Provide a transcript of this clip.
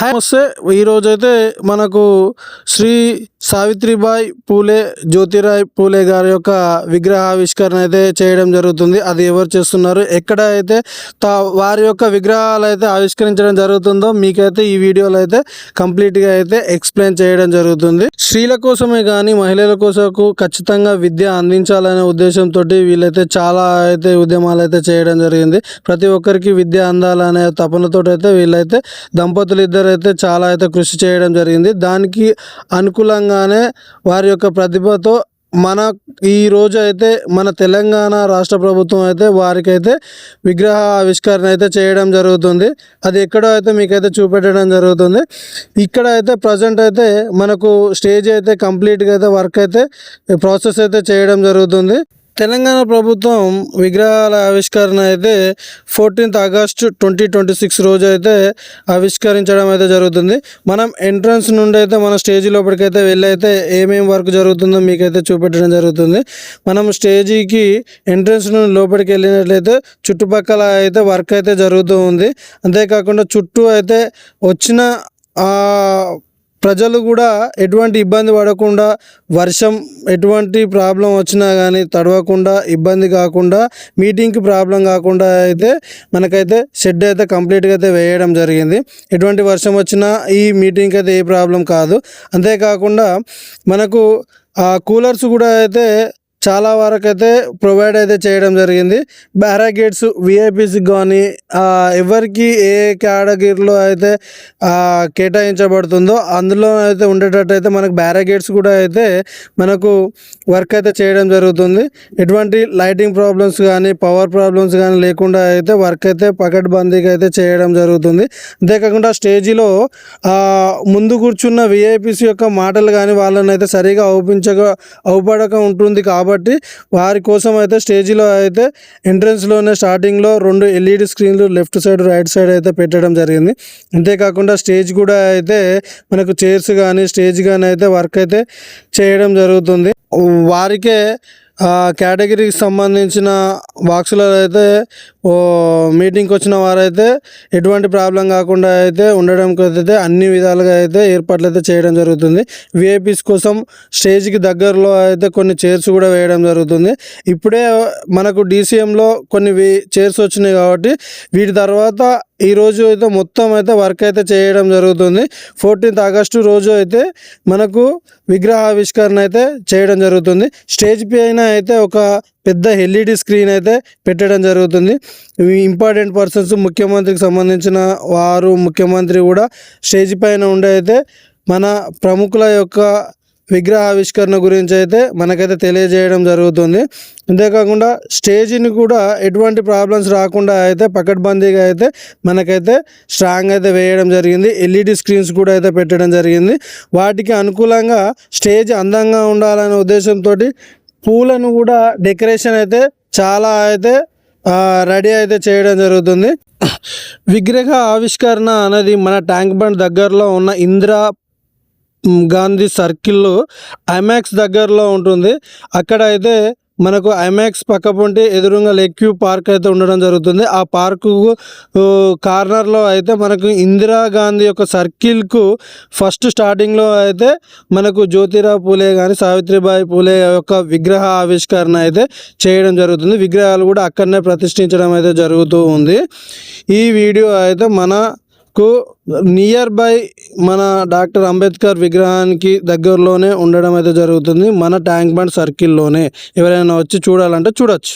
Hi నమస్తే. ఈరోజైతే మనకు శ్రీ సావిత్రిబాయి పూలే జ్యోతిరాయ్ పూలే గారి యొక్క విగ్రహావిష్కరణ అయితే చేయడం జరుగుతుంది. అది ఎవరు చేస్తున్నారు, ఎక్కడ అయితే వారి యొక్క విగ్రహాలు అయితే ఆవిష్కరించడం జరుగుతుందో మీకైతే ఈ వీడియోలో అయితే కంప్లీట్గా అయితే ఎక్స్ప్లెయిన్ చేయడం జరుగుతుంది. స్త్రీల కోసమే కానీ మహిళల కోసం ఖచ్చితంగా విద్య అందించాలనే ఉద్దేశంతో వీళ్ళైతే చాలా అయితే ఉద్యమాలు అయితే చేయడం జరిగింది. ప్రతి ఒక్కరికి విద్య అందాలనే తపనతో అయితే వీళ్ళైతే దంపతులు ఇద్దరు అయితే చాలా అయితే కృషి చేయడం జరిగింది. దానికి అనుకూలంగానే వారి యొక్క ప్రతిభతో మన ఈ రోజు అయితే మన తెలంగాణ రాష్ట్ర ప్రభుత్వం అయితే వారికైతే విగ్రహ ఆవిష్కరణ అయితే చేయడం జరుగుతుంది. అది ఎక్కడో అయితే మీకైతే చూపెట్టడం జరుగుతుంది. ఇక్కడ అయితే ప్రజెంట్ అయితే మనకు స్టేజ్ అయితే కంప్లీట్గా అయితే వర్క్ అయితే ప్రాసెస్ అయితే చేయడం జరుగుతుంది. తెలంగాణ ప్రభుత్వం విగ్రహాల ఆవిష్కరణ అయితే 14th August 2026 రోజు అయితే ఆవిష్కరించడం అయితే జరుగుతుంది. మనం ఎంట్రన్స్ నుండి అయితే మన స్టేజ్ లోపలికైతే వెళ్ళి అయితే ఏమేమి వర్క్ జరుగుతుందో మీకైతే చూపెట్టడం జరుగుతుంది. మనం స్టేజీకి ఎంట్రన్స్ నుండి లోపలికి వెళ్ళినట్లయితే చుట్టుపక్కల అయితే వర్క్ అయితే జరుగుతూ ఉంది. అంతేకాకుండా చుట్టూ అయితే వచ్చిన ప్రజలు కూడా ఎటువంటి ఇబ్బంది పడకుండా, వర్షం ఎటువంటి ప్రాబ్లం వచ్చినా కానీ తడవకుండా, ఇబ్బంది కాకుండా, మీటింగ్కి ప్రాబ్లం కాకుండా అయితే మనకైతే షెడ్ అయితే కంప్లీట్గా అయితే వేయడం జరిగింది. ఎటువంటి వర్షం వచ్చినా ఈ మీటింగ్కి అయితే ఏ ప్రాబ్లం కాదు. అంతేకాకుండా మనకు కూలర్స్ కూడా అయితే చాలా వరకు అయితే ప్రొవైడ్ అయితే చేయడం జరిగింది. బ్యారాగేట్స్ విఐపీస్కి కానీ ఎవరికి ఏ కేటగిరీలో అయితే కేటాయించబడుతుందో అందులో అయితే ఉండేటట్టు అయితే మనకు బ్యారాగేట్స్ కూడా అయితే మనకు వర్క్ అయితే చేయడం జరుగుతుంది. ఎటువంటి లైటింగ్ ప్రాబ్లమ్స్ కానీ పవర్ ప్రాబ్లమ్స్ కానీ లేకుండా అయితే వర్క్ అయితే పకడ్బందీగా అయితే చేయడం జరుగుతుంది. అంతేకాకుండా స్టేజీలో ముందు కూర్చున్న విఐపీస్ యొక్క మాటలు కానీ వాళ్ళని అయితే సరిగా అవుపడక ఉంటుంది కాబట్టి వారి కోసం అయితే స్టేజీలో అయితే ఎంట్రన్స్లోనే స్టార్టింగ్లో 2 LED స్క్రీన్లు లెఫ్ట్ సైడ్ రైట్ సైడ్ అయితే పెట్టడం జరిగింది. అంతేకాకుండా స్టేజ్ కూడా అయితే మనకు చైర్స్ కానీ స్టేజ్ కానీ అయితే వర్క్ అయితే చేయడం జరుగుతుంది. వారికే కేటగిరీకి సంబంధించిన బాక్సులో అయితే మీటింగ్కి వచ్చిన వారైతే ఎటువంటి ప్రాబ్లం కాకుండా అయితే ఉండడానికి అయితే అన్ని విధాలుగా అయితే ఏర్పాట్లు అయితే చేయడం జరుగుతుంది. విఐపీస్ కోసం స్టేజ్కి దగ్గరలో అయితే కొన్ని చైర్స్ కూడా వేయడం జరుగుతుంది. ఇప్పుడే మనకు DCMలో కొన్ని చైర్స్ వచ్చినాయి కాబట్టి వీటి తర్వాత ఈరోజు అయితే మొత్తం అయితే వర్క్ అయితే చేయడం జరుగుతుంది. 14th August రోజు అయితే మనకు విగ్రహావిష్కరణ అయితే చేయడం జరుగుతుంది. స్టేజ్ పైన అయితే ఒక పెద్ద LED స్క్రీన్ అయితే పెట్టడం జరుగుతుంది. ఇంపార్టెంట్ పర్సన్స్, ముఖ్యమంత్రికి సంబంధించిన వారు, ముఖ్యమంత్రి కూడా స్టేజ్ పైన ఉండే అయితే మన ప్రముఖుల యొక్క విగ్రహావిష్కరణ గురించి అయితే మనకైతే తెలియజేయడం జరుగుతుంది. అంతేకాకుండా స్టేజీని కూడా ఎటువంటి ప్రాబ్లమ్స్ రాకుండా అయితే పకడ్బందీగా అయితే మనకైతే స్ట్రాంగ్ అయితే వేయడం జరిగింది. LED స్క్రీన్స్ కూడా అయితే పెట్టడం జరిగింది. వాటికి అనుకూలంగా స్టేజ్ అందంగా ఉండాలనే ఉద్దేశంతో పూలను కూడా డెకరేషన్ అయితే చాలా అయితే రెడీ అయితే చేయడం జరుగుతుంది. విగ్రహ ఆవిష్కరణ అనేది మన ట్యాంక్ బండ్ దగ్గరలో ఉన్న ఇందిరా గాంధీ సర్కిల్లో ఐమాక్స్ దగ్గరలో ఉంటుంది. అక్కడ అయితే మనకు ఐమాక్స్ పక్కపొంటి ఎదురుగా లేక్ వ్యూ పార్క్ అయితే ఉండడం జరుగుతుంది. ఆ పార్కు కార్నర్లో అయితే మనకు ఇందిరా గాంధీ యొక్క సర్కిల్కు ఫస్ట్ స్టార్టింగ్లో అయితే మనకు జ్యోతిరావు పూలే కానీ సావిత్రిబాయి పూలే యొక్క విగ్రహ ఆవిష్కరణ అయితే చేయడం జరుగుతుంది. విగ్రహాలు కూడా అక్కడనే ప్రతిష్ఠించడం అయితే జరుగుతూ ఉంది. ఈ వీడియో అయితే నియర్ బై మన డాక్టర్ అంబేద్కర్ విగ్రహానికి దగ్గరలోనే ఉండడం అయితే జరుగుతుంది. మన ట్యాంక్ బండ్ సర్కిల్లోనే ఎవరైనా వచ్చి చూడాలంటే చూడొచ్చు.